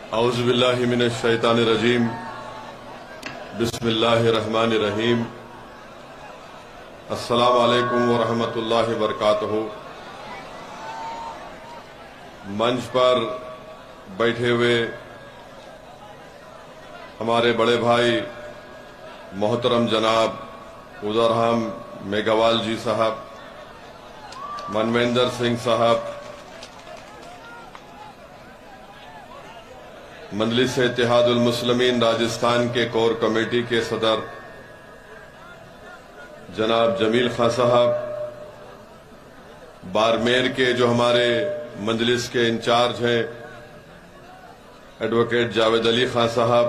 औज़ुबिल्लाहि मिनश्शैतानिर्रजीम बिस्मिल्लाहिर्रहमानिर्रहीम अस्सलामु अलैकुम वरहमतुल्लाहि वबरकातुहू। मंच पर बैठे हुए हमारे बड़े भाई मोहतरम जनाब उदरहम मेघवाल जी साहब, मनवेंद्र सिंह साहब, मजलिस इत्तेहादुल मुस्लिमीन राजस्थान के कोर कमेटी के सदर जनाब जमील खां साहब, बारमेर के जो हमारे मजलिस के इंचार्ज हैं एडवोकेट जावेद अली खां साहब,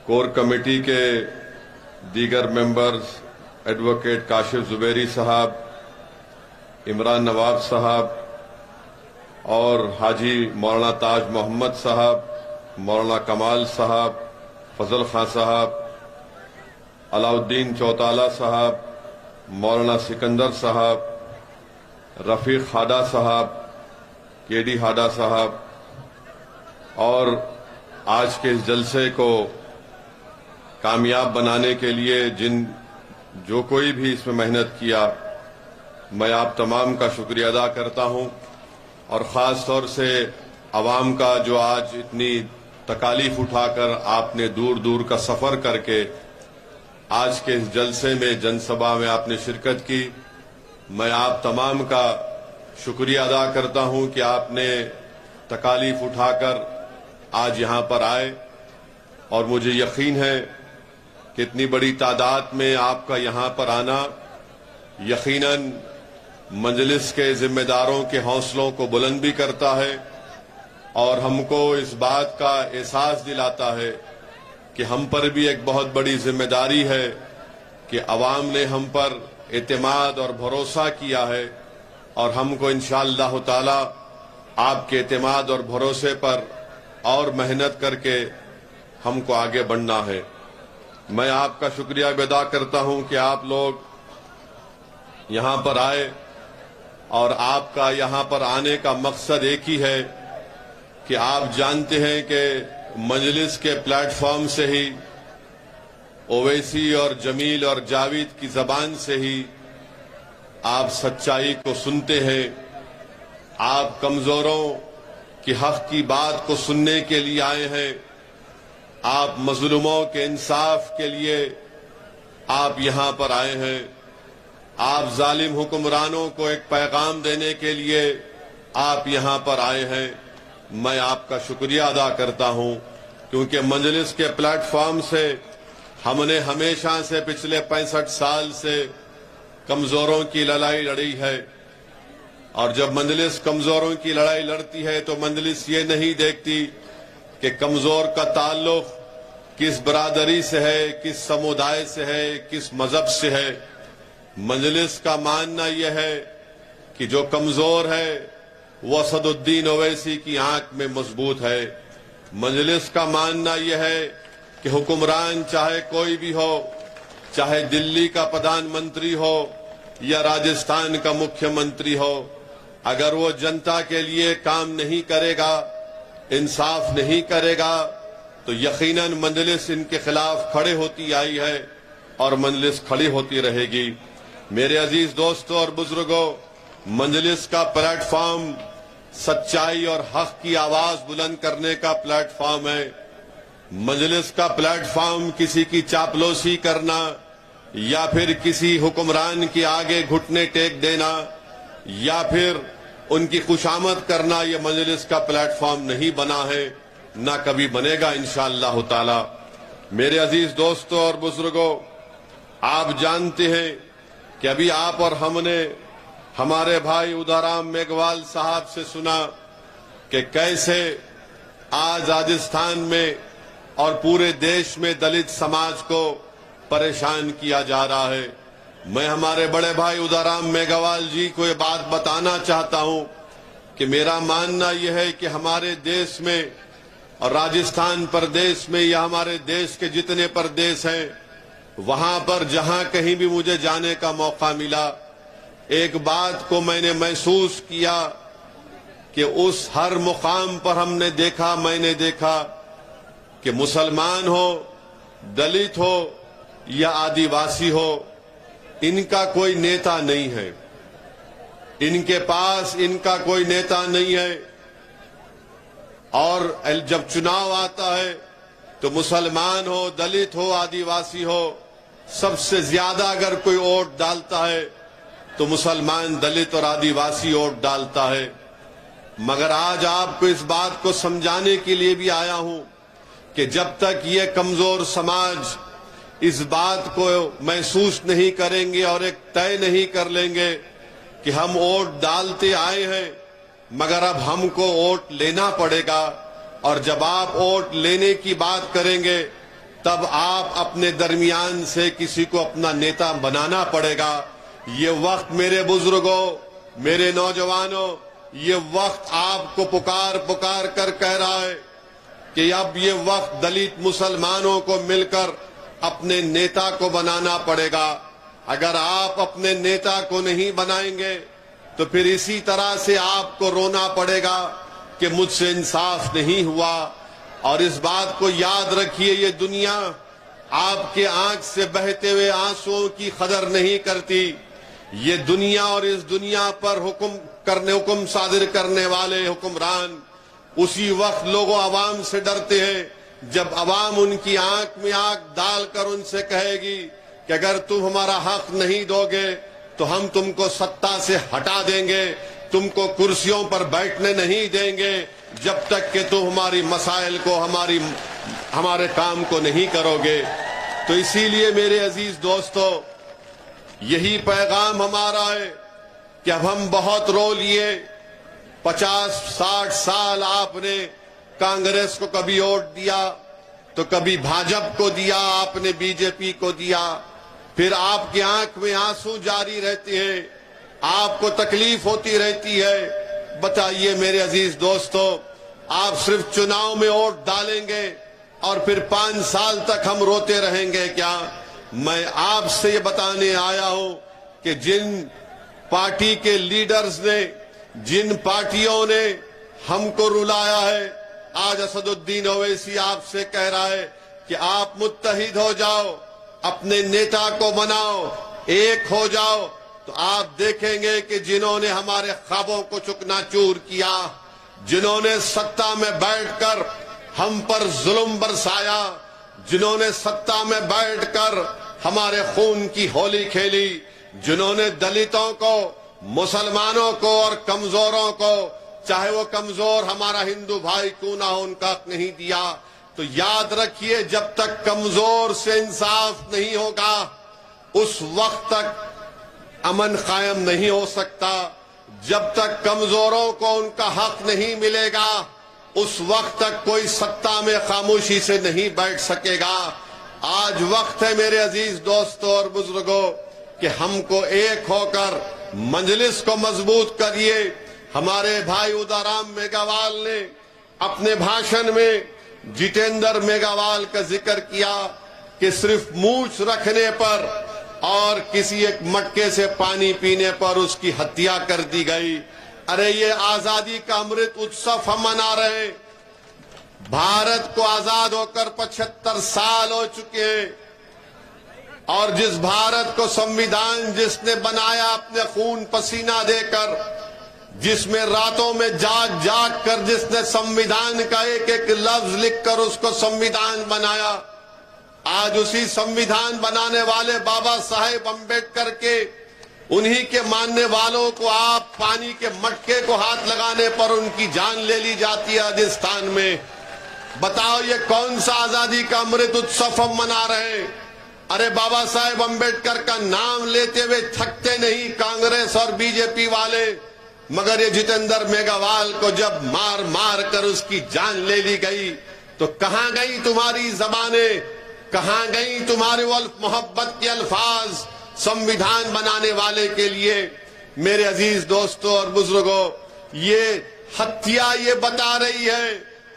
कोर कमेटी के दीगर मेंबर्स एडवोकेट काशिफ जुबैरी साहब, इमरान नवाब साहब और हाजी मौलाना ताज मोहम्मद साहब, मौलाना कमाल साहब, फजल खां साहब, अलाउद्दीन चौताला साहब, मौलाना सिकंदर साहब, रफीक हाडा साहब, केडी हाडा साहब और आज के इस जलसे को कामयाब बनाने के लिए जो कोई भी इसमें मेहनत किया, मैं आप तमाम का शुक्रिया अदा करता हूं और ख़ास तौर से अवाम का जो आज इतनी तकालीफ उठाकर आपने दूर दूर का सफ़र करके आज के इस जलसे में जनसभा में आपने शिरकत की। मैं आप तमाम का शुक्रिया अदा करता हूं कि आपने तकालीफ उठाकर आज यहां पर आए और मुझे यकीन है कि इतनी बड़ी तादाद में आपका यहां पर आना यकीनन मजलिस के जिम्मेदारों के हौसलों को बुलंद भी करता है और हमको इस बात का एहसास दिलाता है कि हम पर भी एक बहुत बड़ी जिम्मेदारी है कि अवाम ने हम पर एतमाद और भरोसा किया है और हमको इंशाअल्लाह ताला आपके एतमाद और भरोसे पर और मेहनत करके हमको आगे बढ़ना है। मैं आपका शुक्रिया भी अदा करता हूं कि आप लोग यहां पर आए और आपका यहां पर आने का मकसद एक ही है कि आप जानते हैं कि मजलिस के प्लेटफॉर्म से ही ओवैसी और जमील और जावेद की जबान से ही आप सच्चाई को सुनते हैं। आप कमजोरों की हक की बात को सुनने के लिए आए हैं। आप मजलूमों के इंसाफ के लिए आप यहां पर आए हैं। आप जालिम हुक्मरानों को एक पैगाम देने के लिए आप यहां पर आए हैं। मैं आपका शुक्रिया अदा करता हूं क्योंकि मजलिस के प्लेटफॉर्म से हमने हमेशा से पिछले 65 साल से कमजोरों की लड़ाई लड़ी है और जब मजलिस कमजोरों की लड़ाई लड़ती है तो मजलिस ये नहीं देखती कि कमजोर का ताल्लुक किस बरादरी से है, किस समुदाय से है, किस मजहब से है। मजलिस का मानना यह है कि जो कमजोर है वो असदुद्दीन ओवैसी की आंख में मजबूत है। मजलिस का मानना यह है कि हुक्मरान चाहे कोई भी हो, चाहे दिल्ली का प्रधानमंत्री हो या राजस्थान का मुख्यमंत्री हो, अगर वो जनता के लिए काम नहीं करेगा, इंसाफ नहीं करेगा तो यकीनन मजलिस इनके खिलाफ खड़े होती आई है और मजलिस खड़ी होती रहेगी। मेरे अजीज दोस्तों और बुजुर्गों, मजलिस का प्लेटफॉर्म सच्चाई और हक की आवाज बुलंद करने का प्लेटफॉर्म है। मजलिस का प्लेटफॉर्म किसी की चापलूसी करना या फिर किसी हुक्मरान के आगे घुटने टेक देना या फिर उनकी खुशामद करना, यह मजलिस का प्लेटफॉर्म नहीं बना है, ना कभी बनेगा इंशाअल्लाह ताला। मेरे अजीज दोस्तों और बुजुर्गों, आप जानते हैं कि अभी आप और हमने हमारे भाई उदरहम मेघवाल साहब से सुना कि कैसे आज राजस्थान में और पूरे देश में दलित समाज को परेशान किया जा रहा है। मैं हमारे बड़े भाई उदरहम मेघवाल जी को ये बात बताना चाहता हूं कि मेरा मानना यह है कि हमारे देश में और राजस्थान प्रदेश में या हमारे देश के जितने प्रदेश हैं, वहां पर जहां कहीं भी मुझे जाने का मौका मिला, एक बात को मैंने महसूस किया कि उस हर मुकाम पर हमने देखा, मैंने देखा कि मुसलमान हो, दलित हो या आदिवासी हो, इनका कोई नेता नहीं है। इनके पास इनका कोई नेता नहीं है। और जब चुनाव आता है तो मुसलमान हो, दलित हो, आदिवासी हो, सबसे ज्यादा अगर कोई वोट डालता है तो मुसलमान, दलित और आदिवासी वोट डालता है। मगर आज आपको इस बात को समझाने के लिए भी आया हूं कि जब तक ये कमजोर समाज इस बात को महसूस नहीं करेंगे और एक तय नहीं कर लेंगे कि हम वोट डालते आए हैं मगर अब हमको वोट लेना पड़ेगा, और जब आप वोट लेने की बात करेंगे तब आप अपने दरमियान से किसी को अपना नेता बनाना पड़ेगा। ये वक्त मेरे बुजुर्गों, मेरे नौजवानों, ये वक्त आपको पुकार पुकार कर कह रहा है कि अब ये वक्त दलित मुसलमानों को मिलकर अपने नेता को बनाना पड़ेगा। अगर आप अपने नेता को नहीं बनाएंगे तो फिर इसी तरह से आपको रोना पड़ेगा कि मुझसे इंसाफ नहीं हुआ। और इस बात को याद रखिए, ये दुनिया आपके आंख से बहते हुए आंसुओं की कदर नहीं करती। ये दुनिया और इस दुनिया पर हुक्म सादिर करने वाले हुक्मरान उसी वक्त लोगों अवाम से डरते हैं जब अवाम उनकी आंख में आंख डालकर उनसे कहेगी कि अगर तुम हमारा हक नहीं दोगे तो हम तुमको सत्ता से हटा देंगे, तुमको कुर्सियों पर बैठने नहीं देंगे जब तक कि तुम हमारी मसाइल को, हमारे काम को नहीं करोगे। तो इसीलिए मेरे अजीज दोस्तों, यही पैगाम हमारा है कि अब हम बहुत रो लिए। 50-60 साल आपने कांग्रेस को कभी वोट दिया तो कभी भाजपा को दिया, आपने बीजेपी को दिया, फिर आपकी आंख में आंसू जारी रहते हैं, आपको तकलीफ होती रहती है। बताइए मेरे अजीज दोस्तों, आप सिर्फ चुनाव में वोट डालेंगे और फिर 5 साल तक हम रोते रहेंगे क्या? मैं आपसे ये बताने आया हूं कि जिन पार्टी के लीडर्स ने, जिन पार्टियों ने हमको रुलाया है, आज असदुद्दीन ओवैसी आपसे कह रहा है कि आप मुत्तहिद हो जाओ, अपने नेता को बनाओ, एक हो जाओ, तो आप देखेंगे कि जिन्होंने हमारे ख्वाबों को चुकनाचूर किया, जिन्होंने सत्ता में बैठकर हम पर जुल्म बरसाया, जिन्होंने सत्ता में बैठकर हमारे खून की होली खेली, जिन्होंने दलितों को, मुसलमानों को और कमजोरों को, चाहे वो कमजोर हमारा हिंदू भाई क्यों ना हो, उनका हक नहीं दिया। तो याद रखिए, जब तक कमजोर से इंसाफ नहीं होगा उस वक्त तक अमन कायम नहीं हो सकता। जब तक कमजोरों को उनका हक नहीं मिलेगा उस वक्त तक कोई सत्ता में खामोशी से नहीं बैठ सकेगा। आज वक्त है मेरे अजीज दोस्तों और बुजुर्गों कि हमको एक होकर मजलिस को मजबूत करिए। हमारे भाई उदाराम मेघवाल ने अपने भाषण में जितेंद्र मेघवाल का जिक्र किया कि सिर्फ मूछ रखने पर और किसी एक मटके से पानी पीने पर उसकी हत्या कर दी गई। अरे ये आजादी का अमृत उत्सव हम मना रहे हैं। भारत को आजाद होकर 75 साल हो चुके हैं और जिस भारत को संविधान जिसने बनाया अपने खून पसीना देकर, जिसमें रातों में जाग जाग कर जिसने संविधान का एक एक लफ्ज लिखकर उसको संविधान बनाया, आज उसी संविधान बनाने वाले बाबा साहेब अम्बेडकर के उन्हीं के मानने वालों को आप पानी के मटके को हाथ लगाने पर उनकी जान ले ली जाती है राजस्थान में। बताओ ये कौन सा आजादी का अमृत उत्सव हम मना रहे हैं? अरे बाबा साहेब अम्बेडकर का नाम लेते हुए थकते नहीं कांग्रेस और बीजेपी वाले, मगर ये जितेंद्र मेघवाल को जब मार मार कर उसकी जान ले ली गई तो कहां गई तुम्हारी जबानें, कहां गई तुम्हारे मोहब्बत के अल्फाज संविधान बनाने वाले के लिए? मेरे अजीज दोस्तों और बुजुर्गों, ये हत्या ये बता रही है,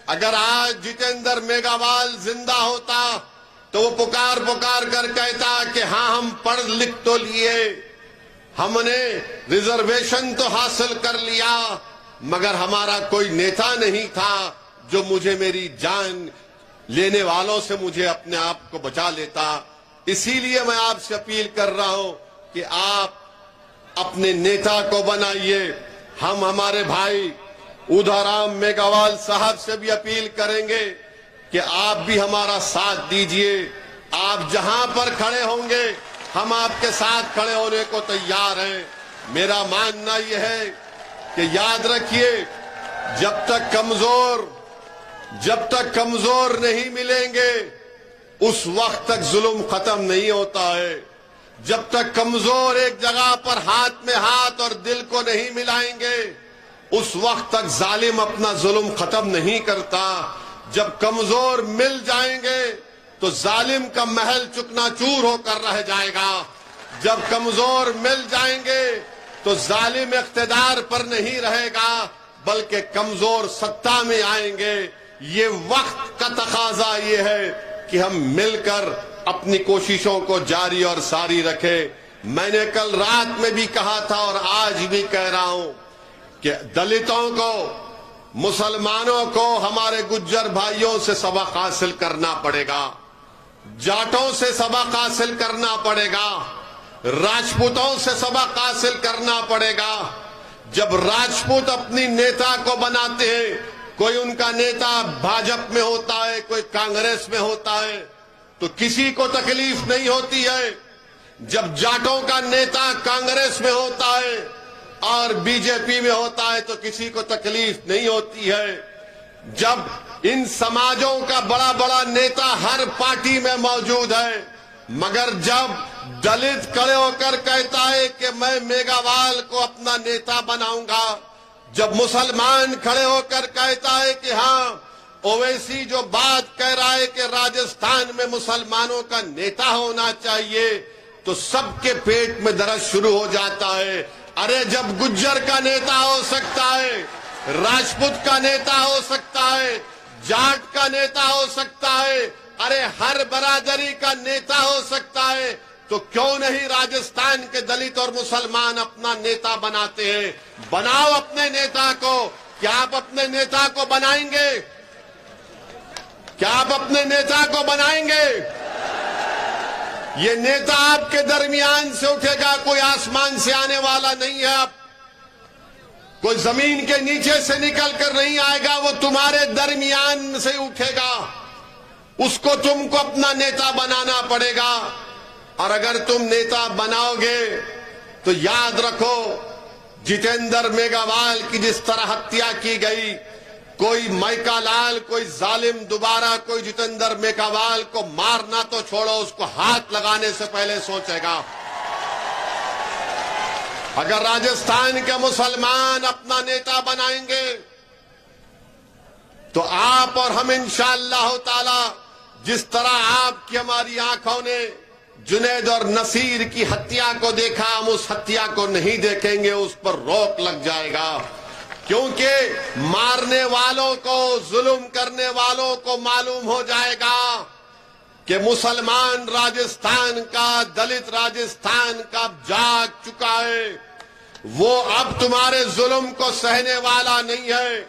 अगर आज जितेंद्र मेघवाल जिंदा होता तो वो पुकार पुकार कर कहता कि हाँ हम पढ़ लिख तो लिए, हमने रिजर्वेशन तो हासिल कर लिया, मगर हमारा कोई नेता नहीं था जो मुझे मेरी जान लेने वालों से मुझे अपने आप को बचा लेता। इसीलिए मैं आपसे अपील कर रहा हूं कि आप अपने नेता को बनाइए। हम हमारे भाई उधाराम मेघवाल साहब से भी अपील करेंगे कि आप भी हमारा साथ दीजिए। आप जहां पर खड़े होंगे हम आपके साथ खड़े होने को तैयार हैं। मेरा मानना यह है कि याद रखिए, जब तक कमजोर नहीं मिलेंगे उस वक्त तक जुल्म खत्म नहीं होता है। जब तक कमजोर एक जगह पर हाथ में हाथ और दिल को नहीं मिलाएंगे उस वक्त तक जालिम अपना जुल्म खत्म नहीं करता। जब कमजोर मिल जाएंगे तो जालिम का महल चुकनाचूर होकर रह जाएगा। जब कमजोर मिल जाएंगे तो जालिम इख्तिदार पर नहीं रहेगा बल्कि कमजोर सत्ता में आएंगे। ये वक्त का तकाजा ये है कि हम मिलकर अपनी कोशिशों को जारी और सारी रखें। मैंने कल रात में भी कहा था और आज भी कह रहा हूं कि दलितों को, मुसलमानों को, हमारे गुज्जर भाइयों से सबक हासिल करना पड़ेगा, जाटों से सबक हासिल करना पड़ेगा, राजपूतों से सबक हासिल करना पड़ेगा। जब राजपूत अपनी नेता को बनाते हैं, कोई उनका नेता भाजपा में होता है, कोई कांग्रेस में होता है, तो किसी को तकलीफ नहीं होती है। जब जाटों का नेता कांग्रेस में होता है और बीजेपी में होता है तो किसी को तकलीफ नहीं होती है। जब इन समाजों का बड़ा बड़ा नेता हर पार्टी में मौजूद है, मगर जब दलित खड़े होकर कहता है कि मैं मेघवाल को अपना नेता बनाऊंगा, जब मुसलमान खड़े होकर कहता है कि हाँ, ओवैसी जो बात कह रहा है कि राजस्थान में मुसलमानों का नेता होना चाहिए, तो सबके पेट में दर्द शुरू हो जाता है। अरे जब गुज्जर का नेता हो सकता है, राजपूत का नेता हो सकता है, जाट का नेता हो सकता है, अरे हर बरादरी का नेता हो सकता है, तो क्यों नहीं राजस्थान के दलित और मुसलमान अपना नेता बनाते हैं? बनाओ अपने नेता को। क्या आप अपने नेता को बनाएंगे? क्या आप अपने नेता को बनाएंगे? ये नेता आपके दरमियान से उठेगा, कोई आसमान से आने वाला नहीं है। आप कोई जमीन के नीचे से निकल कर नहीं आएगा, वो तुम्हारे दरमियान से उठेगा। उसको तुमको अपना नेता बनाना पड़ेगा। और अगर तुम नेता बनाओगे तो याद रखो, जितेंद्र मेघवाल की जिस तरह हत्या की गई, कोई मैकालाल, कोई जालिम दोबारा कोई जितेंद्र मेघवाल को मारना तो छोड़ो, उसको हाथ लगाने से पहले सोचेगा। अगर राजस्थान के मुसलमान अपना नेता बनाएंगे तो आप और हम इंशाअल्लाह ताला, जिस तरह आपकी हमारी आंखों ने जुनैद और नसीर की हत्या को देखा, हम उस हत्या को नहीं देखेंगे, उस पर रोक लग जाएगा। क्योंकि मारने वालों को, जुल्म करने वालों को मालूम हो जाएगा कि मुसलमान राजस्थान का, दलित राजस्थान का जाग चुका है। वो अब तुम्हारे जुल्म को सहने वाला नहीं है,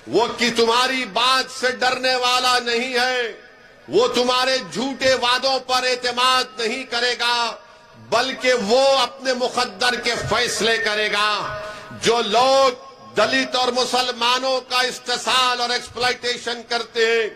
वो कि तुम्हारी बात से डरने वाला नहीं है, वो तुम्हारे झूठे वादों पर एतमाद नहीं करेगा, बल्कि वो अपने मुकद्दर के फैसले करेगा। जो लोग दलित और मुसलमानों का इस्तेसाल और एक्सप्लॉयटेशन करते हैं,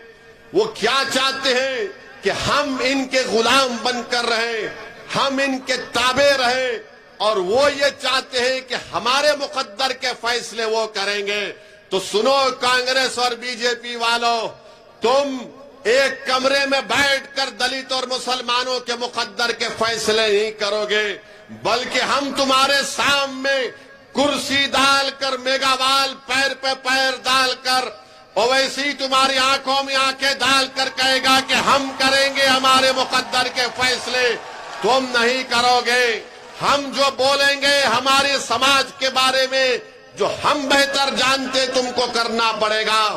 वो क्या चाहते हैं कि हम इनके गुलाम बनकर रहें, हम इनके ताबे रहें, और वो ये चाहते हैं कि हमारे मुकद्दर के फैसले वो करेंगे। तो सुनो कांग्रेस और बीजेपी वालों, तुम एक कमरे में बैठकर दलित और मुसलमानों के मुकद्दर के फैसले नहीं करोगे, बल्कि हम तुम्हारे सामने कुर्सी डालकर, मेघवाल पैर पे पैर डालकर, ओवैसी तुम्हारी आंखों में आंखें डालकर कहेगा कि हम करेंगे हमारे मुकद्दर के फैसले, तुम नहीं करोगे। हम जो बोलेंगे हमारे समाज के बारे में, जो हम बेहतर जानते, तुमको करना पड़ेगा।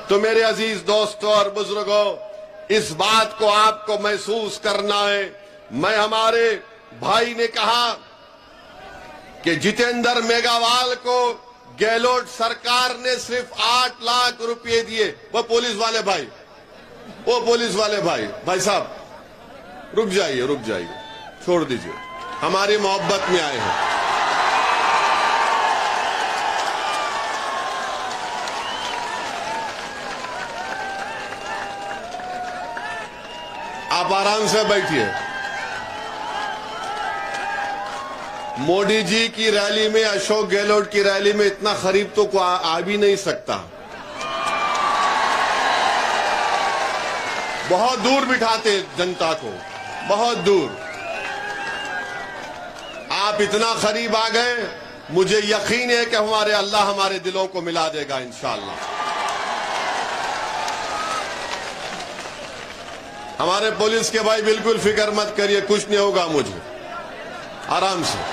तो मेरे अजीज दोस्तों और बुजुर्गों, इस बात को आपको महसूस करना है। मैं, हमारे भाई ने कहा कि जितेंद्र मेघवाल को गहलोत सरकार ने सिर्फ 8 लाख रुपए दिए। वो पुलिस वाले भाई, भाई साहब रुक जाइए, छोड़ दीजिए, हमारी मोहब्बत में आए हैं। आप आराम से बैठिए। मोदी जी की रैली में, अशोक गहलोत की रैली में इतना खरीब तो को आ भी नहीं सकता। बहुत दूर बिठाते जनता को, बहुत दूर। आप इतना करीब आ गए, मुझे यकीन है कि हमारे अल्लाह हमारे दिलों को मिला देगा इंशाअल्लाह। हमारे पुलिस के भाई बिल्कुल फिक्र मत करिए, कुछ नहीं होगा मुझे, आराम से।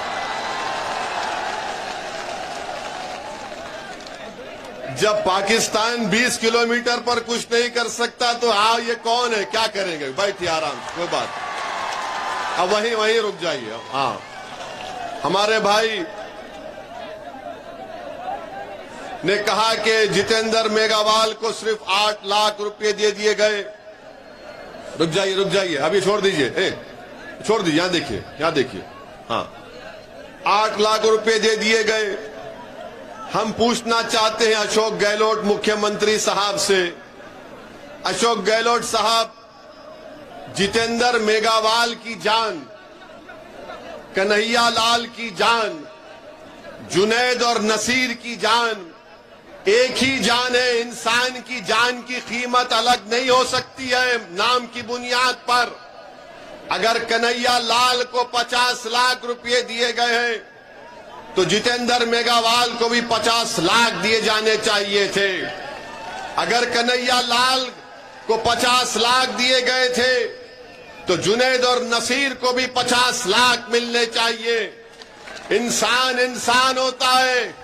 जब पाकिस्तान 20 किलोमीटर पर कुछ नहीं कर सकता तो ये कौन है, क्या करेंगे? बैठिए आराम से, कोई बात। अब वहीं रुक जाइए। हाँ, हमारे भाई ने कहा कि जितेंद्र मेघवाल को सिर्फ 8 लाख रुपए दे दिए गए। रुक जाइए, अभी छोड़ दीजिए, छोड़ दीजिए, यहां देखिए। हाँ, 8 लाख रुपए दे दिए गए। हम पूछना चाहते हैं अशोक गहलोत मुख्यमंत्री साहब से, अशोक गहलोत साहब, जितेंद्र मेघवाल की जान, कन्हैया लाल की जान, जुनैद और नसीर की जान एक ही जान है। इंसान की जान की कीमत अलग नहीं हो सकती है नाम की बुनियाद पर। अगर कन्हैया लाल को 50 लाख रुपए दिए गए हैं तो जितेंद्र मेघवाल को भी 50 लाख दिए जाने चाहिए थे। अगर कन्हैया लाल को 50 लाख दिए गए थे तो जुनैद और नसीर को भी 50 लाख मिलने चाहिए। इंसान होता है,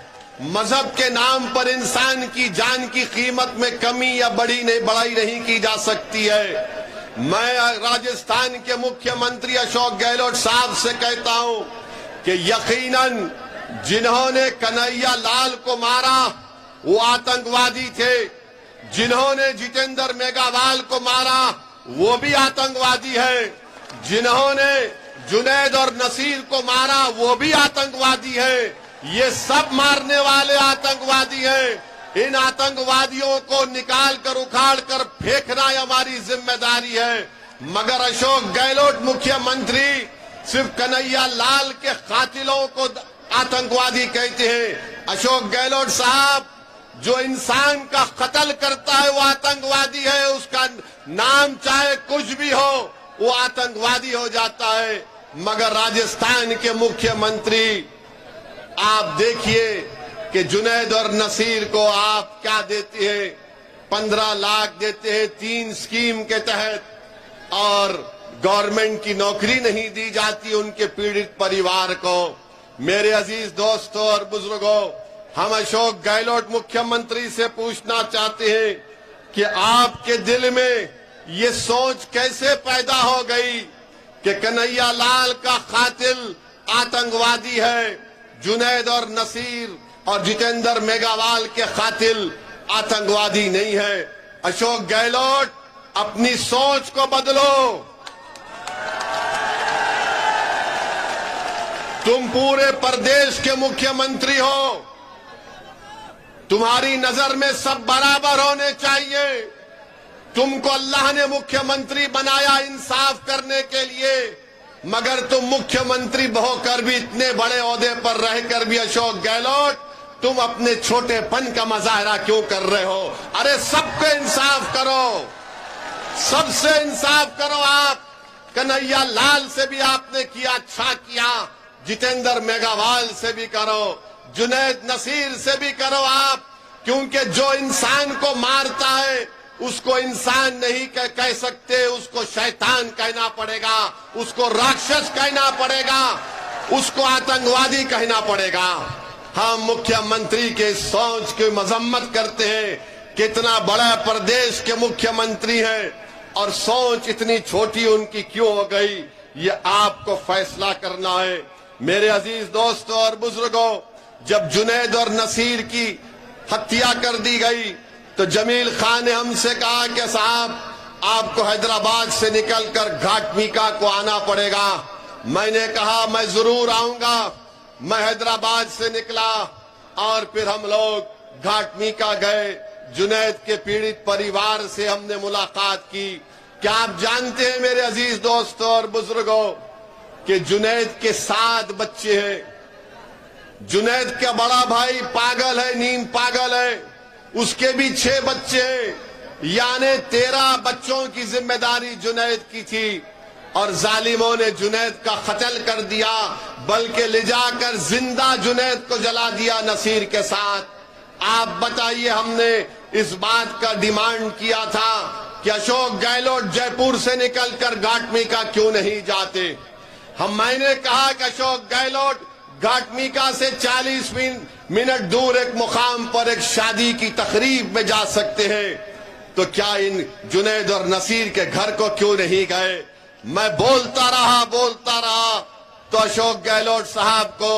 मजहब के नाम पर इंसान की जान की कीमत में कमी या बढ़ाई नहीं की जा सकती है। मैं राजस्थान के मुख्यमंत्री अशोक गहलोत साहब से कहता हूं कि यकीनन जिन्होंने कन्हैया लाल को मारा वो आतंकवादी थे, जिन्होंने जितेंद्र मेघवाल को मारा वो भी आतंकवादी है, जिन्होंने जुनैद और नसीर को मारा वो भी आतंकवादी है। ये सब मारने वाले आतंकवादी हैं। इन आतंकवादियों को निकाल कर उखाड़ कर फेंकना हमारी जिम्मेदारी है। मगर अशोक गहलोत मुख्यमंत्री सिर्फ कन्हैया लाल के कातिलों को आतंकवादी कहते हैं। अशोक गहलोत साहब, जो इंसान का कत्ल करता है वो आतंकवादी है, उसका नाम चाहे कुछ भी हो वो आतंकवादी हो जाता है। मगर राजस्थान के मुख्यमंत्री, आप देखिए कि जुनैद और नसीर को आप क्या देते हैं, 15 लाख देते हैं 3 स्कीम के तहत, और गवर्नमेंट की नौकरी नहीं दी जाती उनके पीड़ित परिवार को। मेरे अजीज दोस्तों और बुजुर्गों, हम अशोक गहलोत मुख्यमंत्री से पूछना चाहते हैं कि आपके दिल में ये सोच कैसे पैदा हो गई कि कन्हैया लाल का कातिल आतंकवादी है, जुनैद और नसीर और जितेंद्र मेघवाल के कातिल आतंकवादी नहीं है। अशोक गहलोत, अपनी सोच को बदलो। तुम पूरे प्रदेश के मुख्यमंत्री हो, तुम्हारी नजर में सब बराबर होने चाहिए। तुमको अल्लाह ने मुख्यमंत्री बनाया इंसाफ करने के लिए, मगर तुम मुख्यमंत्री होकर भी, इतने बड़े ओहदे पर रहकर भी अशोक गहलोत, तुम अपने छोटेपन का मुजाहरा क्यों कर रहे हो? अरे सबको इंसाफ करो, सबसे इंसाफ करो। आप कन्हैया लाल से भी आपने किया, अच्छा किया, जितेंद्र मेघवाल से भी करो, जुनैद नसीर से भी करो आप, क्योंकि जो इंसान को मारता है उसको इंसान नहीं कह सकते, उसको शैतान कहना पड़ेगा, उसको राक्षस कहना पड़ेगा, उसको आतंकवादी कहना पड़ेगा। हम मुख्यमंत्री के सोच की मजम्मत करते हैं। कितना बड़ा प्रदेश के मुख्यमंत्री हैं और सोच इतनी छोटी उनकी क्यों हो गई, ये आपको फैसला करना है। मेरे अजीज दोस्तों और बुजुर्गों, जब जुनैद और नसीर की हत्या कर दी गई तो जमील खान ने हमसे कहा कि साहब आपको हैदराबाद से निकलकर घाटमीका को आना पड़ेगा। मैंने कहा मैं जरूर आऊंगा। मैं हैदराबाद से निकला और फिर हम लोग घाटमीका गए। जुनैद के पीड़ित परिवार से हमने मुलाकात की। क्या आप जानते हैं मेरे अजीज दोस्तों और बुजुर्गों कि जुनैद के 7 बच्चे हैं। जुनैद का बड़ा भाई पागल है, नीम पागल है, उसके भी 6 बच्चे हैं, यानी 13 बच्चों की जिम्मेदारी जुनैद की थी। और जालिमों ने जुनैद का कत्ल कर दिया, बल्कि ले जाकर जिंदा जुनैद को जला दिया नसीर के साथ। आप बताइए, हमने इस बात का डिमांड किया था कि अशोक गहलोत जयपुर से निकलकर घाटमीका क्यों नहीं जाते। मैंने कहा कि अशोक गहलोत घाटमीका से 40 मिनट दूर एक मुकाम पर एक शादी की तकरीब में जा सकते हैं, तो क्या इन जुनैद और नसीर के घर को क्यों नहीं गए। मैं बोलता रहा तो अशोक गहलोत साहब को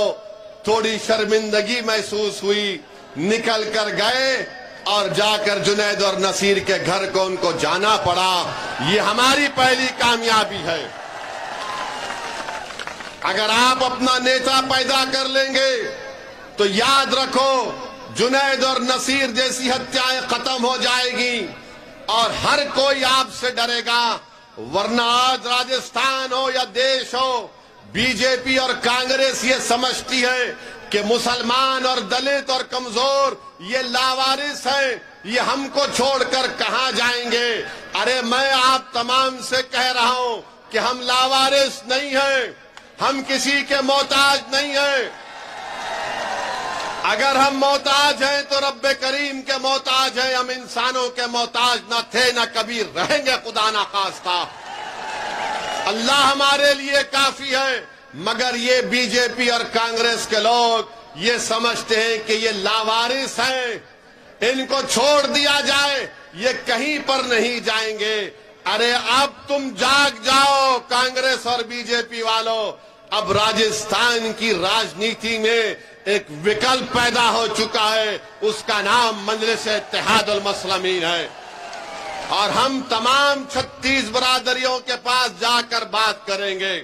थोड़ी शर्मिंदगी महसूस हुई। निकल कर गए और जाकर जुनैद और नसीर के घर को उनको जाना पड़ा। ये हमारी पहली कामयाबी है। अगर आप अपना नेता पैदा कर लेंगे तो याद रखो, जुनैद और नसीर जैसी हत्याएं खत्म हो जाएगी और हर कोई आपसे डरेगा। वरना आज राजस्थान हो या देश हो, बीजेपी और कांग्रेस ये समझती है कि मुसलमान और दलित और कमजोर ये लावारिस हैं, ये हमको छोड़कर कहां जाएंगे। अरे मैं आप तमाम से कह रहा हूं कि हम लावारिस नहीं हैं, हम किसी के मोहताज नहीं हैं। अगर हम मोहताज हैं तो रब्बे करीम के मोहताज हैं, हम इंसानों के मोहताज न थे न कभी रहेंगे, खुदा ना खास्ता। अल्लाह हमारे लिए काफी है। मगर ये बीजेपी और कांग्रेस के लोग ये समझते हैं कि ये लावारिस हैं, इनको छोड़ दिया जाए, ये कहीं पर नहीं जाएंगे। अरे अब तुम जाग जाओ कांग्रेस और बीजेपी वालों, अब राजस्थान की राजनीति में एक विकल्प पैदा हो चुका है, उसका नाम मजलिस इत्तेहादुल मुस्लिमीन है। और हम तमाम 36 बरादरियों के पास जाकर बात करेंगे,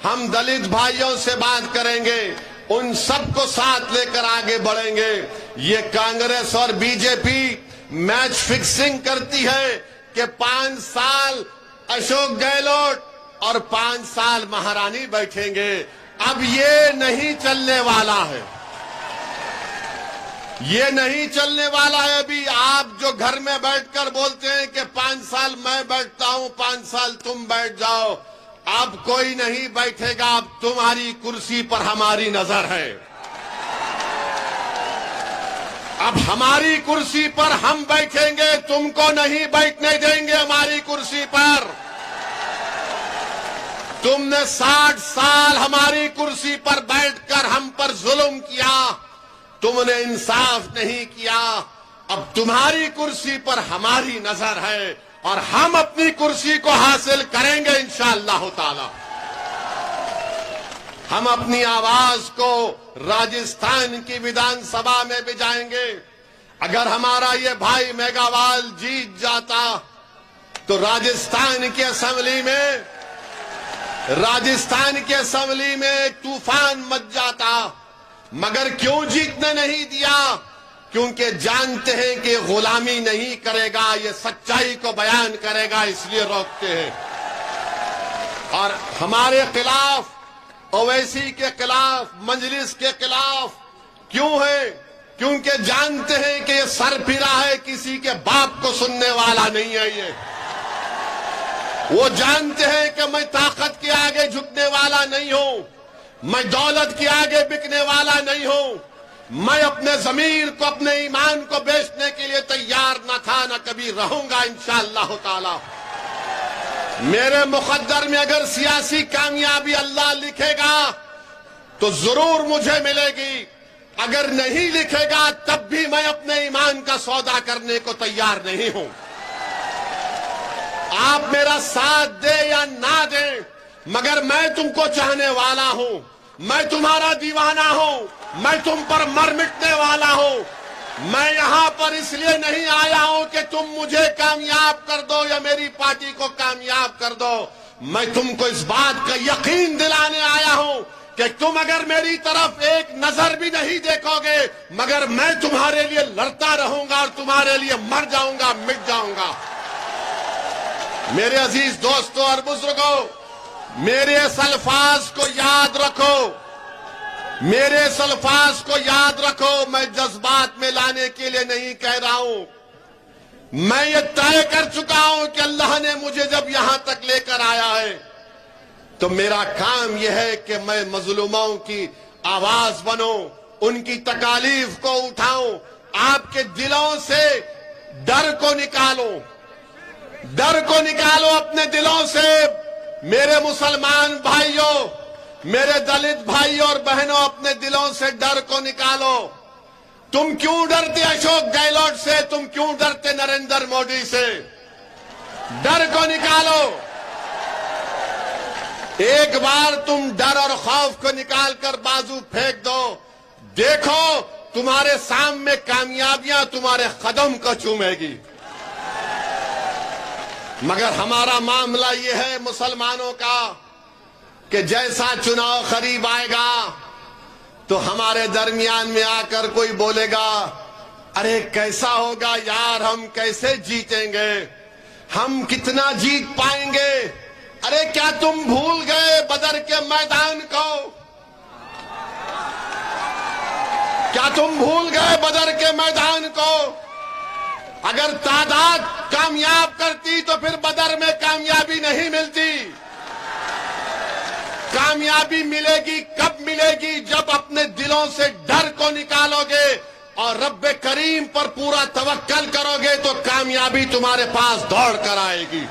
हम दलित भाइयों से बात करेंगे, उन सबको साथ लेकर आगे बढ़ेंगे। ये कांग्रेस और बीजेपी मैच फिक्सिंग करती है कि 5 साल अशोक गहलोत और 5 साल महारानी बैठेंगे। अब ये नहीं चलने वाला है, ये नहीं चलने वाला है। अभी आप जो घर में बैठकर बोलते हैं कि 5 साल मैं बैठता हूं, 5 साल तुम बैठ जाओ, अब कोई नहीं बैठेगा। अब तुम्हारी कुर्सी पर हमारी नजर है, अब हमारी कुर्सी पर हम बैठेंगे, तुमको नहीं बैठने देंगे हमारी कुर्सी पर। तुमने 60 साल हमारी कुर्सी पर बैठकर हम पर जुल्म किया, तुमने इंसाफ नहीं किया। अब तुम्हारी कुर्सी पर हमारी नजर है और हम अपनी कुर्सी को हासिल करेंगे इंशाअल्लाह ताला। हम अपनी आवाज को राजस्थान की विधानसभा में भी जाएंगे। अगर हमारा ये भाई मेघावाल जीत जाता तो राजस्थान की असेंबली में तूफान मच जाता। मगर क्यों जीतने नहीं दिया? क्योंकि जानते हैं कि गुलामी नहीं करेगा, ये सच्चाई को बयान करेगा, इसलिए रोकते हैं। और हमारे खिलाफ, ओवैसी के खिलाफ, मजलिस के खिलाफ क्यों है? क्योंकि जानते हैं कि ये सरफिरा है, किसी के बाप को सुनने वाला नहीं है। ये वो जानते हैं कि मैं ताकत के आगे झुकने वाला नहीं हूं, मैं दौलत के आगे बिकने वाला नहीं हूं, मैं अपने जमीर को, अपने ईमान को बेचने के लिए तैयार न था, न कभी रहूंगा इंशाअल्लाह ताला। मेरे मुकद्दर में अगर सियासी कामयाबी अल्लाह लिखेगा तो जरूर मुझे मिलेगी, अगर नहीं लिखेगा तब भी मैं अपने ईमान का सौदा करने को तैयार नहीं हूं। आप मेरा साथ दे या ना दे, मगर मैं तुमको चाहने वाला हूं। मैं तुम्हारा दीवाना हूं, मैं तुम पर मर मिटने वाला हूं। मैं यहां पर इसलिए नहीं आया हूं कि तुम मुझे कामयाब कर दो या मेरी पार्टी को कामयाब कर दो। मैं तुमको इस बात का यकीन दिलाने आया हूं कि तुम अगर मेरी तरफ एक नजर भी नहीं देखोगे, मगर मैं तुम्हारे लिए लड़ता रहूंगा और तुम्हारे लिए मर जाऊंगा, मिट जाऊंगा। मेरे अजीज दोस्तों और बुजुर्गों, मेरे इस अल्फाज को याद रखो, मेरे इस अल्फाज को याद रखो। मैं जज्बात में लाने के लिए नहीं कह रहा हूं। मैं ये तय कर चुका हूं कि अल्लाह ने मुझे जब यहां तक लेकर आया है तो मेरा काम यह है कि मैं मजलूमों की आवाज बनूं, उनकी तकालीफ को उठाऊं, आपके दिलों से डर को निकालो, डर को निकालो अपने दिलों से। मेरे मुसलमान भाइयों, मेरे दलित भाइयों और बहनों, अपने दिलों से डर को निकालो। तुम क्यों डरते अशोक गहलोत से? तुम क्यों डरते नरेंद्र मोदी से? डर को निकालो। एक बार तुम डर और खौफ को निकालकर बाजू फेंक दो, देखो तुम्हारे सामने कामयाबियां तुम्हारे कदम को चूमेगी। मगर हमारा मामला यह है मुसलमानों का कि जैसा चुनाव करीब आएगा तो हमारे दरमियान में आकर कोई बोलेगा, अरे कैसा होगा यार, हम कैसे जीतेंगे, हम कितना जीत पाएंगे। अरे क्या तुम भूल गए बदर के मैदान को? क्या तुम भूल गए बदर के मैदान को? अगर तादाद कामयाब करती तो फिर बदर में कामयाबी नहीं मिलती। कामयाबी मिलेगी कब मिलेगी? जब अपने दिलों से डर को निकालोगे और रब्बे करीम पर पूरा तवक्कल करोगे तो कामयाबी तुम्हारे पास दौड़ कर आएगी।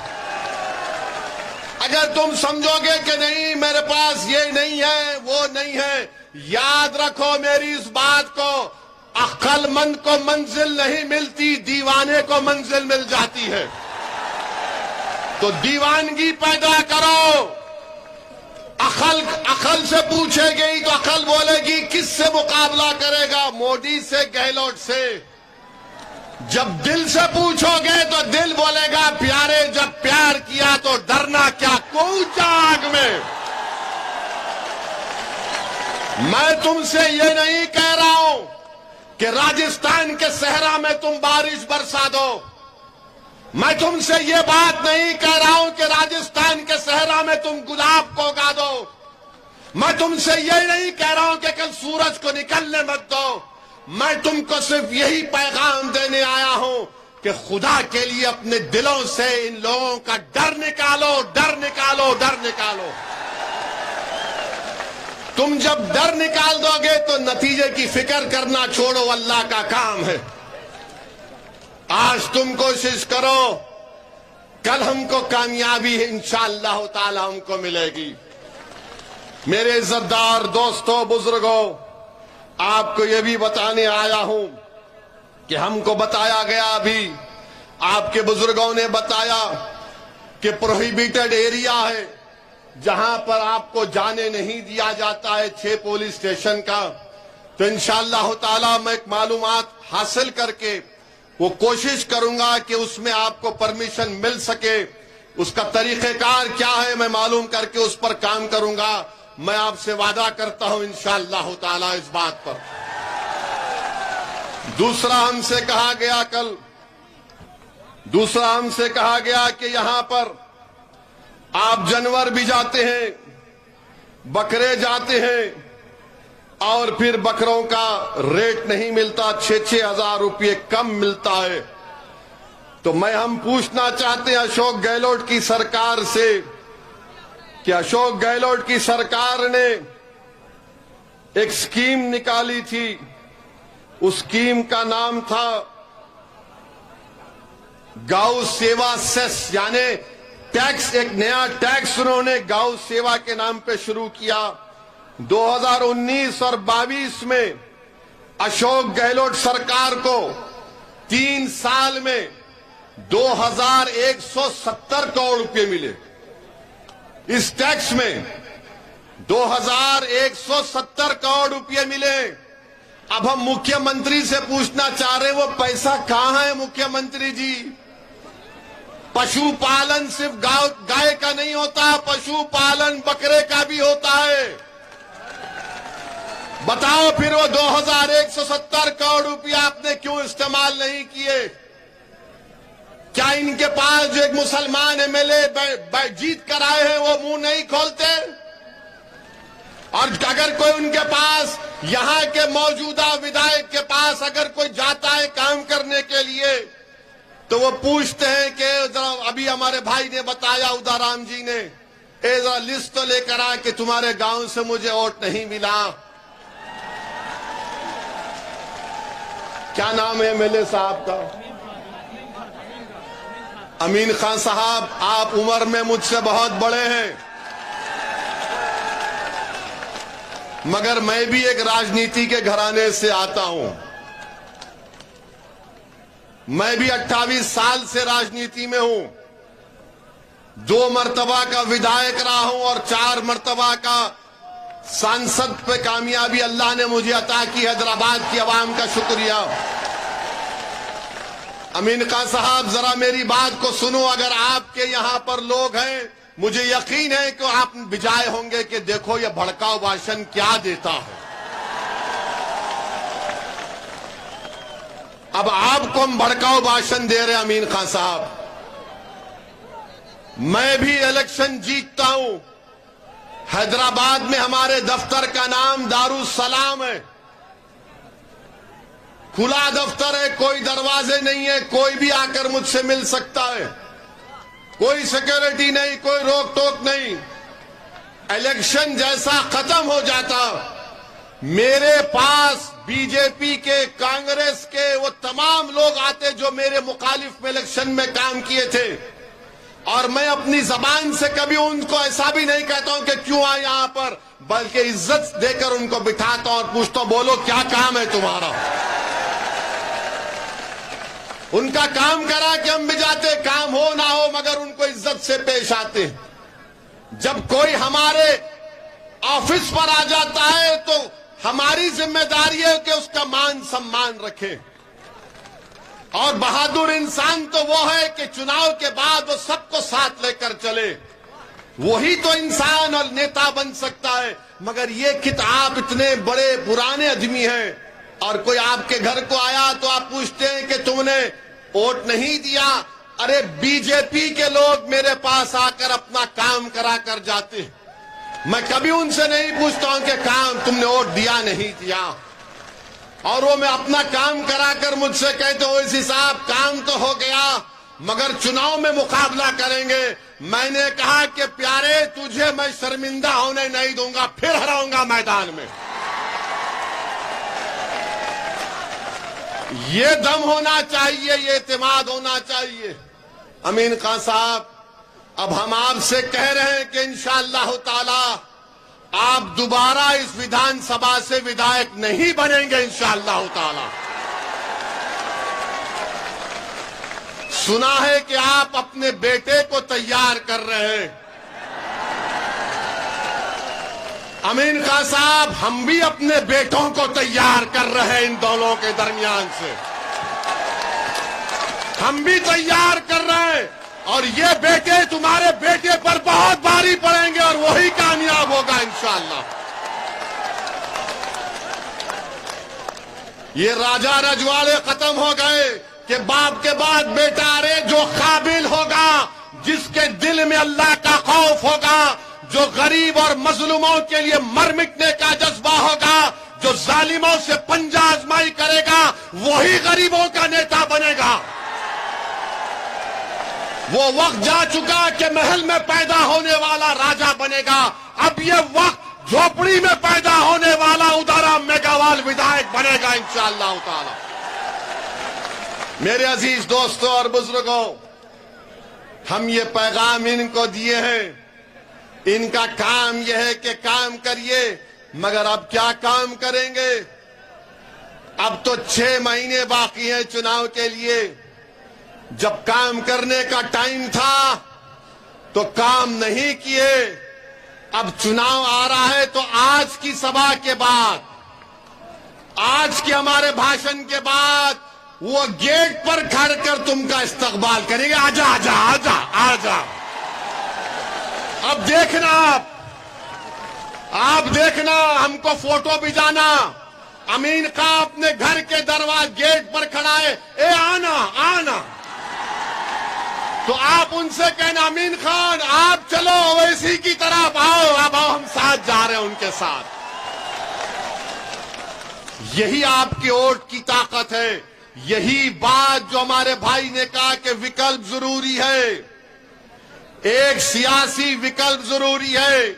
अगर तुम समझोगे कि नहीं मेरे पास ये नहीं है, वो नहीं है, याद रखो मेरी इस बात को, अक्लमंद को मंजिल नहीं मिलती, दीवाने को मंजिल मिल जाती है। तो दीवानगी पैदा करो। अकल से पूछेगी तो अकल बोलेगी किससे मुकाबला करेगा, मोदी से, गहलोत से। जब दिल से पूछोगे तो दिल बोलेगा प्यारे, जब प्यार किया तो डरना क्या, कूचा आग में। मैं तुमसे ये नहीं कह रहा हूं कि राजस्थान के सहरा में तुम बारिश बरसा दो। मैं तुमसे ये बात नहीं कह रहा हूं कि राजस्थान के सहरा में तुम गुलाब को उगा दो। मैं तुमसे ये नहीं कह रहा हूं कि कल सूरज को निकलने मत दो। मैं तुमको सिर्फ यही पैगाम देने आया हूं कि खुदा के लिए अपने दिलों से इन लोगों का डर निकालो, डर निकालो, डर निकालो। तुम जब डर निकाल दोगे तो नतीजे की फिक्र करना छोड़ो, अल्लाह का काम है। आज तुम कोशिश करो, कल हमको कामयाबी इंशाअल्लाह ताला हमको मिलेगी। मेरे इज्जतदार दोस्तों, बुजुर्गों, आपको यह भी बताने आया हूं कि हमको बताया गया, अभी आपके बुजुर्गों ने बताया कि प्रोहिबिटेड एरिया है जहां पर आपको जाने नहीं दिया जाता है, 6 पुलिस स्टेशन का। तो इंशाअल्लाह ताला मैं एक मालूमात हासिल करके वो कोशिश करूंगा कि उसमें आपको परमिशन मिल सके। उसका तरीकेकार क्या है मैं मालूम करके उस पर काम करूंगा। मैं आपसे वादा करता हूं इंशाअल्लाह ताला इस बात पर। दूसरा हमसे कहा गया कि यहां पर आप जानवर भी जाते हैं, बकरे जाते हैं और फिर बकरों का रेट नहीं मिलता, 6-6 हजार रुपये कम मिलता है। तो हम पूछना चाहते हैं अशोक गहलोत की सरकार से कि अशोक गहलोत की सरकार ने एक स्कीम निकाली थी, उस स्कीम का नाम था गौ सेवा सेस, यानी टैक्स, एक नया टैक्स उन्होंने गौ सेवा के नाम पे शुरू किया। 2019 और 22 में अशोक गहलोत सरकार को 3 साल में 2170 करोड़ रुपए मिले इस टैक्स में। 2170 करोड़ रुपए मिले। अब हम मुख्यमंत्री से पूछना चाह रहे हैं वो पैसा कहां है मुख्यमंत्री जी? पशुपालन सिर्फ गाय का नहीं होता, पशुपालन बकरे का भी होता है। बताओ फिर वो 2170 करोड़ रुपया आपने क्यों इस्तेमाल नहीं किए? क्या इनके पास जो एक मुसलमान एमएलए जीत कर आए हैं वो मुंह नहीं खोलते? और अगर कोई उनके पास यहां के मौजूदा विधायक के पास अगर कोई जाता है काम करने के लिए तो वो पूछते हैं कि जरा अभी हमारे भाई ने बताया उदाराम जी ने, जरा लिस्ट तो लेकर आ कि तुम्हारे गांव से मुझे वोट नहीं मिला। क्या नाम है एमएलए साहब का? अमीन खान साहब। आप उम्र में मुझसे बहुत बड़े हैं, मगर मैं भी एक राजनीति के घराने से आता हूं। मैं भी 28 साल से राजनीति में हूं। 2 मर्तबा का विधायक रहा हूं और 4 मर्तबा का सांसद पे कामयाबी अल्लाह ने मुझे अता की। हैदराबाद की आवाम का शुक्रिया। अमीन खान साहब जरा मेरी बात को सुनो। अगर आपके यहां पर लोग हैं, मुझे यकीन है कि आप बिजाए होंगे कि देखो ये भड़काऊ भाषण क्या देता है। अब आपको हम भड़काऊ भाषण दे रहे हैं अमीन खान साहब। मैं भी इलेक्शन जीतता हूं। हैदराबाद में हमारे दफ्तर का नाम दारुस्सलाम है। खुला दफ्तर है, कोई दरवाजे नहीं है, कोई भी आकर मुझसे मिल सकता है। कोई सिक्योरिटी नहीं, कोई रोक टोक नहीं। इलेक्शन जैसा खत्म हो जाता, मेरे पास बीजेपी के, कांग्रेस के वो तमाम लोग आते जो मेरे मुखालिफ में इलेक्शन में काम किए थे, और मैं अपनी जबान से कभी उनको ऐसा भी नहीं कहता हूं कि क्यों आए यहां पर, बल्कि इज्जत देकर उनको बिठाता हूं और पूछता हूं बोलो क्या काम है तुम्हारा। उनका काम करा कि हम भी जाते, काम हो ना हो मगर उनको इज्जत से पेश आते। जब कोई हमारे ऑफिस पर आ जाता है तो हमारी जिम्मेदारी है कि उसका मान सम्मान रखें। और बहादुर इंसान तो वो है कि चुनाव के बाद वो सबको साथ लेकर चले। वही तो इंसान और नेता बन सकता है। मगर ये कि आप इतने बड़े पुराने आदमी हैं और कोई आपके घर को आया तो आप पूछते हैं कि तुमने वोट नहीं दिया। अरे बीजेपी के लोग मेरे पास आकर अपना काम करा कर जाते, मैं कभी उनसे नहीं पूछता हूं कि काम तुमने वोट दिया नहीं दिया। और वो मैं अपना काम कराकर मुझसे कहते हो इसी साहब काम तो हो गया मगर चुनाव में मुकाबला करेंगे। मैंने कहा कि प्यारे तुझे मैं शर्मिंदा होने नहीं दूंगा, फिर हराऊंगा मैदान में। ये दम होना चाहिए, ये इत्मीनान होना चाहिए। अमीन खान साहब, अब हम आपसे कह रहे हैं कि इंशाअल्लाह ताला आप दोबारा इस विधानसभा से विधायक नहीं बनेंगे इंशाअल्लाह ताला। सुना है कि आप अपने बेटे को तैयार कर रहे हैं। अमीन खान साहब, हम भी अपने बेटों को तैयार कर रहे हैं। इन दोनों के दरमियान से हम भी तैयार कर रहे हैं और ये बेटे तुम्हारे बेटे पर बहुत भारी पड़ेंगे और वही कामयाब होगा इंशाअल्लाह। ये राजा रजवाड़े खत्म हो गए कि बाप के बाद बेटा। रे जो काबिल होगा, जिसके दिल में अल्लाह का खौफ होगा, जो गरीब और मजलूमों के लिए मर मिटने का जज्बा होगा, जो जालिमों से पंजा आजमाई करेगा, वही गरीबों का नेता बनेगा। वो वक्त जा चुका कि महल में पैदा होने वाला राजा बनेगा। अब ये वक्त झोपड़ी में पैदा होने वाला उदाराम मेघावाल विधायक बनेगा इंशाअल्लाह ताला। मेरे अजीज दोस्तों और बुजुर्गों, हम ये पैगाम इनको दिए हैं। इनका काम यह है कि काम करिए, मगर अब क्या काम करेंगे? अब तो 6 महीने बाकी हैं चुनाव के लिए। जब काम करने का टाइम था तो काम नहीं किए। अब चुनाव आ रहा है तो आज की सभा के बाद, आज के हमारे भाषण के बाद वो गेट पर खड़ कर तुमका इस्तकबाल करेंगे। आजा आजा आजा आजा। अब देखना, आप देखना, हमको फोटो भिजाना। अमीन खां अपने घर के दरवाजे गेट पर खड़ा है, ए आना आना। तो आप उनसे कहना, अमीन खान आप चलो ओवैसी की तरफ आओ, अब आओ, हम साथ जा रहे हैं उनके साथ। यही आपके वोट की ताकत है। यही बात जो हमारे भाई ने कहा कि विकल्प जरूरी है, एक सियासी विकल्प जरूरी है।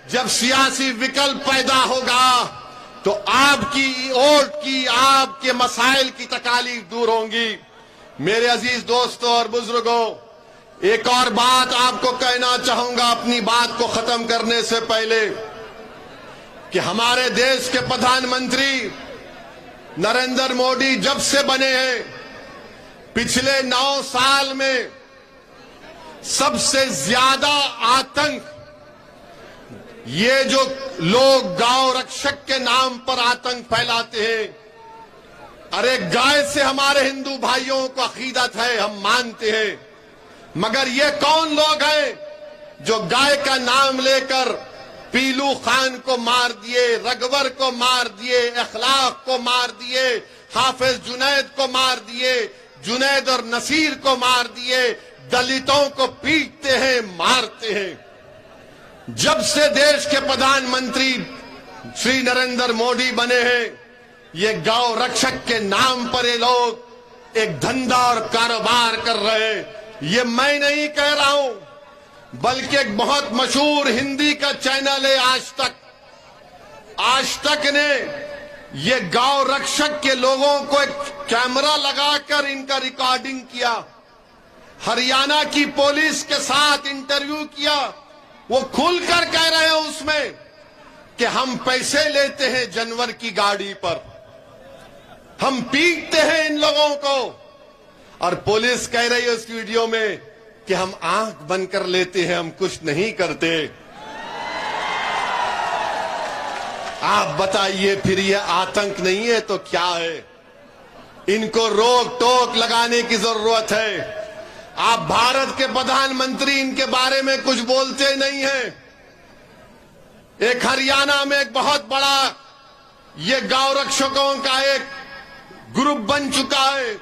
जब सियासी विकल्प पैदा होगा तो आपकी वोट की, आपके मसाइल की तकालीफ दूर होंगी। मेरे अजीज दोस्तों और बुजुर्गों, एक और बात आपको कहना चाहूंगा अपनी बात को खत्म करने से पहले, कि हमारे देश के प्रधानमंत्री नरेंद्र मोदी जब से बने हैं, पिछले 9 साल में सबसे ज्यादा आतंक, ये जो लोग गांव रक्षक के नाम पर आतंक फैलाते हैं, अरे गाय से हमारे हिंदू भाइयों को अकीदत है, हम मानते हैं, मगर ये कौन लोग हैं जो गाय का नाम लेकर पीलू खान को मार दिए, रघुवर को मार दिए, अखलाक को मार दिए, हाफिज जुनैद को मार दिए, जुनैद और नसीर को मार दिए, दलितों को पीटते हैं, मारते हैं। जब से देश के प्रधानमंत्री श्री नरेंद्र मोदी बने हैं, ये गौ रक्षक के नाम पर ये लोग एक धंधा और कारोबार कर रहे हैं। ये मैं नहीं कह रहा हूं, बल्कि एक बहुत मशहूर हिंदी का चैनल है आज तक। आज तक ने ये गौ रक्षक के लोगों को एक कैमरा लगाकर इनका रिकॉर्डिंग किया, हरियाणा की पुलिस के साथ इंटरव्यू किया। वो खुलकर कह रहे हैं उसमें कि हम पैसे लेते हैं जानवर की गाड़ी पर, हम पीटते हैं इन लोगों को, और पुलिस कह रही है उस वीडियो में कि हम आंख बंद कर लेते हैं, हम कुछ नहीं करते। आप बताइए, फिर ये आतंक नहीं है तो क्या है? इनको रोक टोक लगाने की जरूरत है। आप भारत के प्रधानमंत्री इनके बारे में कुछ बोलते नहीं हैं। एक हरियाणा में एक बहुत बड़ा ये गौ रक्षकों का एक ग्रुप बन चुका है,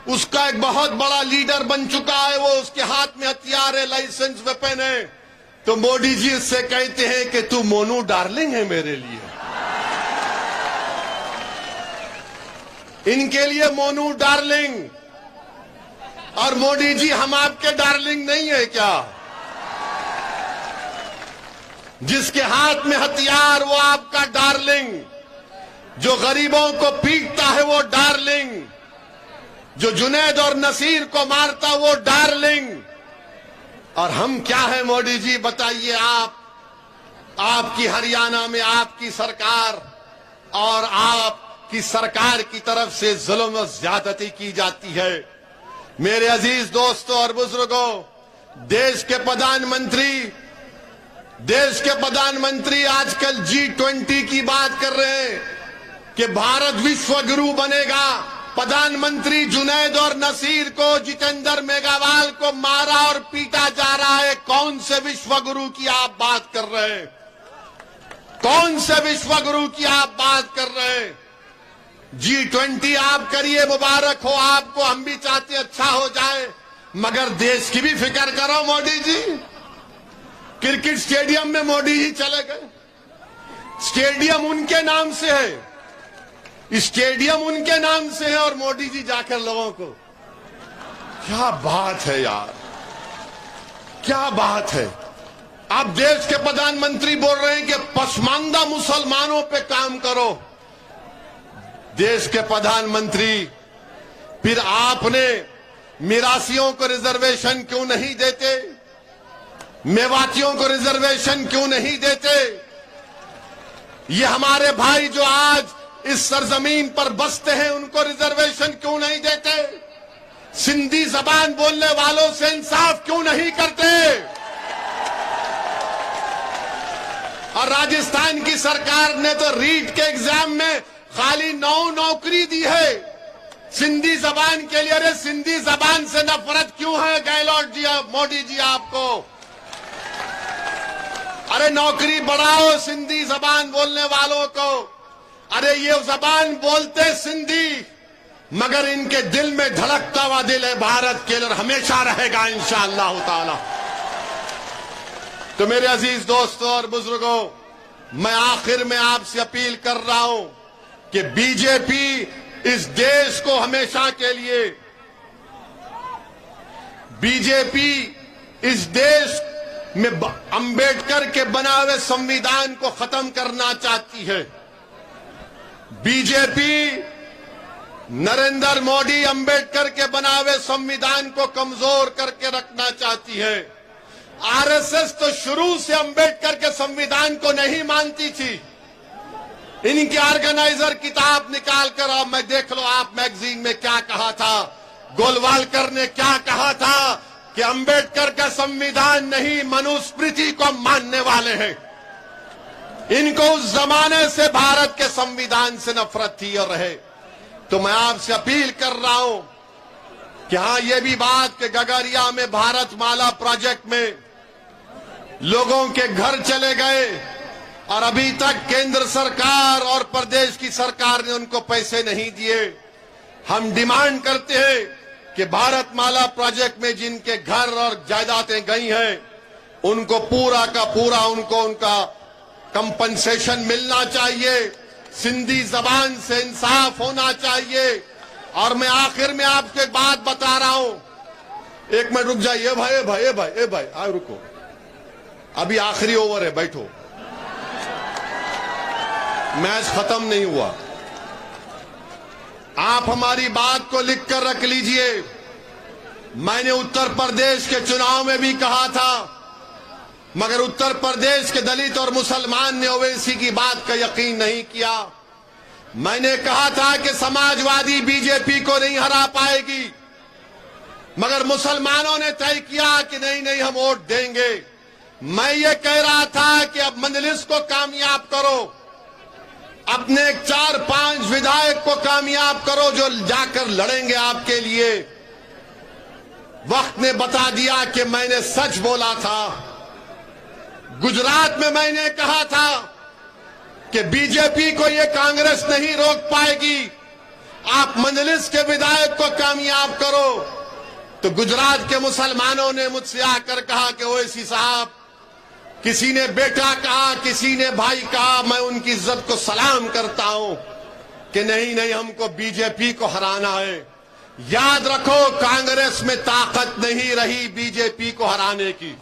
उसका एक बहुत बड़ा लीडर बन चुका है, वो उसके हाथ में हथियार है, लाइसेंस वेपन है। तो मोदी जी उससे कहते हैं कि तू मोनू डार्लिंग है मेरे लिए। इनके लिए मोनू डार्लिंग, और मोदी जी हम आपके डार्लिंग नहीं है क्या? जिसके हाथ में हथियार वो आपका डार्लिंग, जो गरीबों को पीटता है वो डार्लिंग, जो जुनैद और नसीर को मारता वो डार्लिंग। और हम क्या है मोदी जी बताइए? आपकी हरियाणा में आपकी सरकार और आपकी सरकार की तरफ से जुल्म और ज्यादती की जाती है। मेरे अजीज दोस्तों और बुजुर्गों, देश के प्रधानमंत्री आजकल G20 की बात कर रहे हैं कि भारत विश्व गुरु बनेगा। प्रधानमंत्री जुनैद और नसीर को, जितेंद्र मेघवाल को मारा और पीटा जा रहा है। कौन से विश्व गुरु की आप बात कर रहे हैं? कौन से विश्व गुरु की आप बात कर रहे हैं? G20 आप करिए, मुबारक हो आपको, हम भी चाहते अच्छा हो जाए, मगर देश की भी फिक्र करो मोदी जी। क्रिकेट स्टेडियम में मोदी जी चले गए, स्टेडियम उनके नाम से है, स्टेडियम उनके नाम से है, और मोदी जी जाकर लोगों को, क्या बात है यार, क्या बात है। आप देश के प्रधानमंत्री बोल रहे हैं कि पसमानदा मुसलमानों पे काम करो। देश के प्रधानमंत्री, फिर आपने मिरासियों को रिजर्वेशन क्यों नहीं देते? मेवातियों को रिजर्वेशन क्यों नहीं देते? ये हमारे भाई जो आज इस सरजमीन पर बसते हैं उनको रिजर्वेशन क्यों नहीं देते? सिंधी जबान बोलने वालों से इंसाफ क्यों नहीं करते? और राजस्थान की सरकार ने तो रीट के एग्जाम में खाली 9 नौकरी दी है सिंधी जबान के लिए। अरे सिंधी जबान से नफरत क्यों है गहलोत जी, मोदी जी आपको? अरे नौकरी बढ़ाओ सिंधी जबान बोलने वालों को। अरे ये जबान बोलते सिंधी, मगर इनके दिल में धड़कता हुआ दिल है भारत के लिए, हमेशा रहेगा इंशाअल्लाह ताला। तो मेरे अजीज दोस्तों और बुजुर्गों, मैं आखिर में आपसे अपील कर रहा हूं कि बीजेपी इस देश को हमेशा के लिए, बीजेपी इस देश में अंबेडकर के बना हुए संविधान को खत्म करना चाहती है। बीजेपी नरेंद्र मोदी अंबेडकर के बना हुए संविधान को कमजोर करके रखना चाहती है। आरएसएस तो शुरू से अंबेडकर के संविधान को नहीं मानती थी। इनके ऑर्गेनाइजर किताब निकाल कर अब मैं देख लो आप मैगजीन में क्या कहा था। गोलवालकर ने क्या कहा था कि अंबेडकर का संविधान नहीं, मनुस्मृति को मानने वाले हैं। इनको उस जमाने से भारत के संविधान से नफरत थी और रहे। तो मैं आपसे अपील कर रहा हूं कि हां, ये भी बात कि गगरिया में भारत माला प्रोजेक्ट में लोगों के घर चले गए और अभी तक केंद्र सरकार और प्रदेश की सरकार ने उनको पैसे नहीं दिए। हम डिमांड करते हैं कि भारत माला प्रोजेक्ट में जिनके घर और जायदादें गई हैं उनको पूरा का पूरा उनका कंपनसेशन मिलना चाहिए। सिंधी जबान से इंसाफ होना चाहिए। और मैं आखिर में आपको एक बात बता रहा हूं, एक मिनट रुक जाइए भाई आओ रुको, अभी आखिरी ओवर है, बैठो, मैच खत्म नहीं हुआ। आप हमारी बात को लिखकर रख लीजिए। मैंने उत्तर प्रदेश के चुनाव में भी कहा था, मगर उत्तर प्रदेश के दलित और मुसलमान ने ओवैसी की बात का यकीन नहीं किया। मैंने कहा था कि समाजवादी बीजेपी को नहीं हरा पाएगी, मगर मुसलमानों ने तय किया कि नहीं हम वोट देंगे। मैं ये कह रहा था कि अब मजलिस को कामयाब करो, अपने 4-5 विधायक को कामयाब करो जो जाकर लड़ेंगे आपके लिए। वक्त ने बता दिया कि मैंने सच बोला था। गुजरात में मैंने कहा था कि बीजेपी को ये कांग्रेस नहीं रोक पाएगी, आप मजलिस के विधायक को कामयाब करो। तो गुजरात के मुसलमानों ने मुझसे आकर कहा कि ओवैसी साहब, किसी ने बेटा कहा, किसी ने भाई कहा, मैं उनकी इज्जत को सलाम करता हूं कि नहीं हमको बीजेपी को हराना है। याद रखो, कांग्रेस में ताकत नहीं रही बीजेपी को हराने की।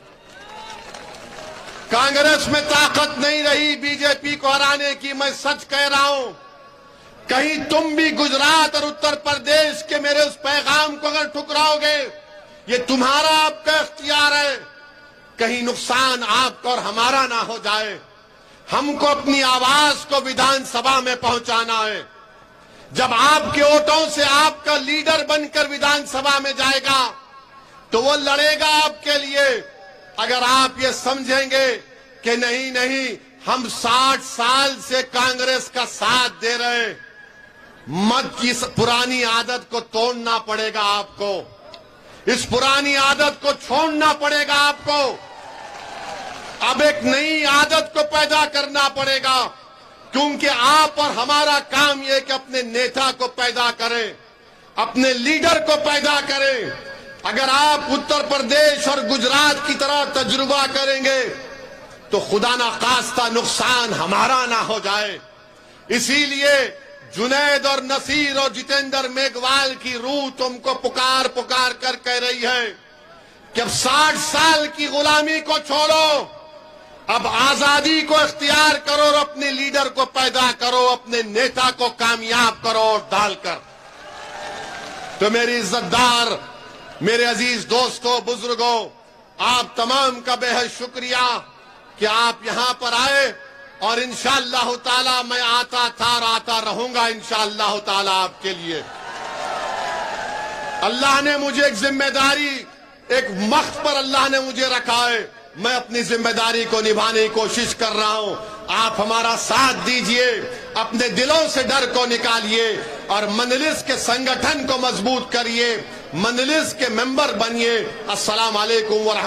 कांग्रेस में ताकत नहीं रही बीजेपी को हराने की। मैं सच कह रहा हूं, कहीं तुम भी गुजरात और उत्तर प्रदेश के मेरे उस पैगाम को अगर ठुकराओगे, ये तुम्हारा आपका इख्तियार है। कहीं नुकसान आपका और हमारा ना हो जाए। हमको अपनी आवाज को विधानसभा में पहुंचाना है। जब आपके वोटों से आपका लीडर बनकर विधानसभा में जाएगा तो वो लड़ेगा आपके लिए। अगर आप ये समझेंगे कि नहीं हम 60 साल से कांग्रेस का साथ दे रहे हैं, मत, इस पुरानी आदत को तोड़ना पड़ेगा आपको। इस पुरानी आदत को छोड़ना पड़ेगा आपको। अब एक नई आदत को पैदा करना पड़ेगा, क्योंकि आप और हमारा काम यह कि अपने नेता को पैदा करें, अपने लीडर को पैदा करें। अगर आप उत्तर प्रदेश और गुजरात की तरह तजुर्बा करेंगे तो खुदा ना खास्ता नुकसान हमारा ना हो जाए। इसीलिए जुनैद और नसीर और जितेंद्र मेघवाल की रूह तुमको पुकार कर कह रही है कि अब 60 साल की गुलामी को छोड़ो, अब आजादी को इख्तियार करो और अपने लीडर को पैदा करो, अपने नेता को कामयाब करो और डालकर। तो मेरी इज्जतदार, मेरे अजीज दोस्तों, बुजुर्गों, आप तमाम का बेहद शुक्रिया कि आप यहां पर आए। और इंशाअल्लाह ताला मैं आता था और आता रहूंगा इंशाअल्लाह ताला आपके लिए। अल्लाह ने मुझे एक जिम्मेदारी, एक मख्त पर अल्लाह ने मुझे रखा है मैं अपनी जिम्मेदारी को निभाने की कोशिश कर रहा हूं। आप हमारा साथ दीजिए, अपने दिलों से डर को निकालिए और मजलिस के संगठन को मजबूत करिए, मजलिस के मेंबर बनिए। अस्सलाम वालेकुम व रहमतुल्लाह।